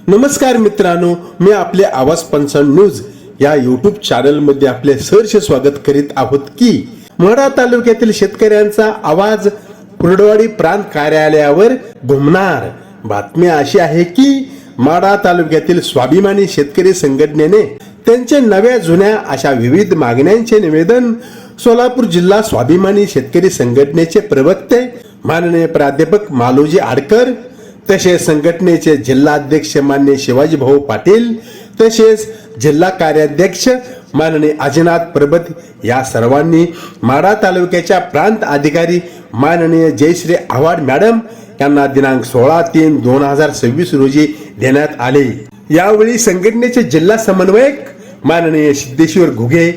नमस्कार मित्रांनो, मी आपले आवाज 55 न्यूज या यूट्यूब चॅनल मध्ये आपले सहर्ष स्वागत करीत आहोत की माढा तालुक्यातील शेतकऱ्यांचा आवाज कुर्डवाडी प्रांत कार्यालयावर घुमणार. बातमी अशी आहे की माढा तालुक्यातील स्वाभिमानी शेतकरी संघटनेने त्यांचे नव्या जुन्या अशा विविध मागण्यांचे निवेदन सोलापूर जिल्हा स्वाभिमानी शेतकरी संघटनेचे प्रवक्ते माननीय प्राध्यापक मालोजी आडकर, तसेच संघटनेचे जिल्हाध्यक्ष माननीय शिवाजी भाऊ पाटील, तसेच जिल्हा कार्याध्यक्ष माननीय अजिनाथ परबत या सर्वांनी माढा तालुक्याच्या प्रांत अधिकारी माननीय जयश्री आव्हाड मॅडम यांना दिनांक 16/3/2026 रोजी देण्यात आले. यावेळी संघटनेचे जिल्हा समन्वयक माननीय सिद्धेश्वर घुगे,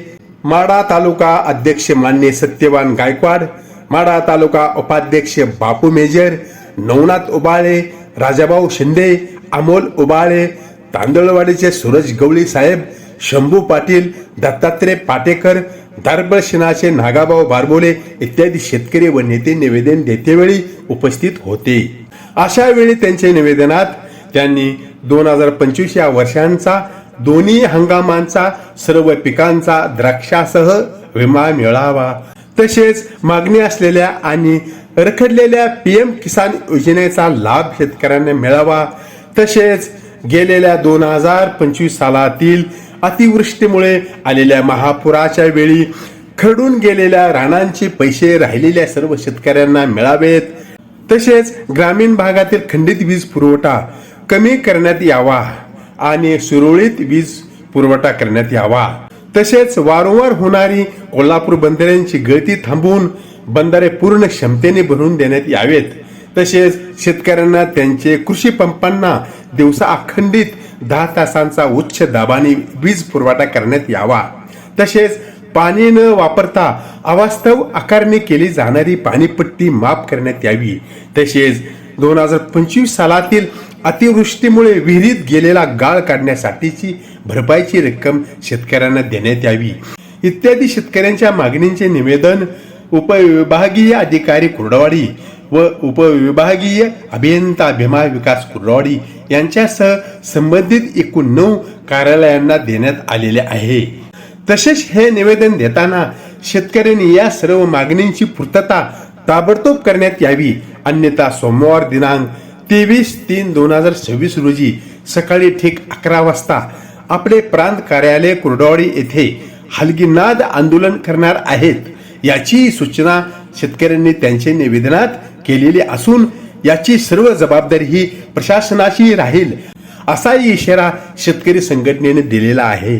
माढा तालुका अध्यक्ष माननीय सत्यवान गायकवाड, माढा तालुका उपाध्यक्ष बापू मेजर, नवनाथ उबाळे, राजाभाऊ शिंदे, अमोल उबाळे, तांदळवाडीचे सूरज गवळी साहेब, शंभू पाटील, दत्तात्रय पाटेकर, दारबळशिनाचे नागाभाऊ बारबोले इत्यादी शेतकरी व नेते निवेदन देतेवेळी उपस्थित होते. अशा वेळी त्यांच्या निवेदनात त्यांनी 2025 या वर्षांचा दोन्ही हंगामांचा सर्व पिकांचा द्राक्षासह विमा मिळावा, तसेच मागणी असलेल्या आणि रखडलेल्या PM किसान योजनेचा लाभ शेतकऱ्यांना मिळावा, तसेच गेलेल्या 2025 सालातील अतिवृष्टीमुळे आलेल्या महापुराच्या वेळी खरडून गेलेल्या रानांचे पैसे राहिलेल्या सर्व शेतकऱ्यांना मिळावेत, तसेच ग्रामीण भागातील खंडित वीज पुरवठा कमी करण्यात यावा आणि सुरळीत वीज पुरवठा करण्यात यावा, तसेच वारंवार होणारी कोल्हापूर बंदरांची गळती थांबवून बंधारे पूर्ण क्षमतेने भरून देण्यात यावेत, तसेच शेतकऱ्यांना त्यांचे कृषी पंपांना दिवसा अखंडित 10 तासांचा उच्च दाबाने वीज पुरवठा करण्यात यावा, तसेच पाणी न वापरता अवास्तव आकारणी केली जाणारी पाणीपट्टी माफ करण्यात यावी, तसेच 2025 सालातील अतिवृष्टीमुळे विहिरीत गेलेला गाळ काढण्यासाठीची भरपाईची रक्कम शेतकऱ्यांना देण्यात यावी इत्यादी शेतकऱ्यांच्या मागणींचे निवेदन उपविभागीय अधिकारी कुर्डवाडी व उपविभागीय अभियंता भीमा विकास कुर्डवाडी यांच्यासह संबंधित एकूण 9 कार्यालयांना देण्यात आलेले आहे. तसेच हे निवेदन देताना शेतकऱ्यांनी या सर्व मागणींची पूर्तता ताबडतोब करण्यात यावी, अन्यथा सोमवार दिनांक 23/3/2026 रोजी सकाळी ठीक 11 वाजता आपले प्रांत कार्यालय कुर्डवाडी येथे हलगीनाद आंदोलन करणार आहेत, याची सूचना शेतकऱ्यांनी त्यांच्या निवेदनात केलेली असून याची सर्व जबाबदारी ही प्रशासनाची राहील, असाही इशारा शेतकरी संघटनेने दिलेला आहे.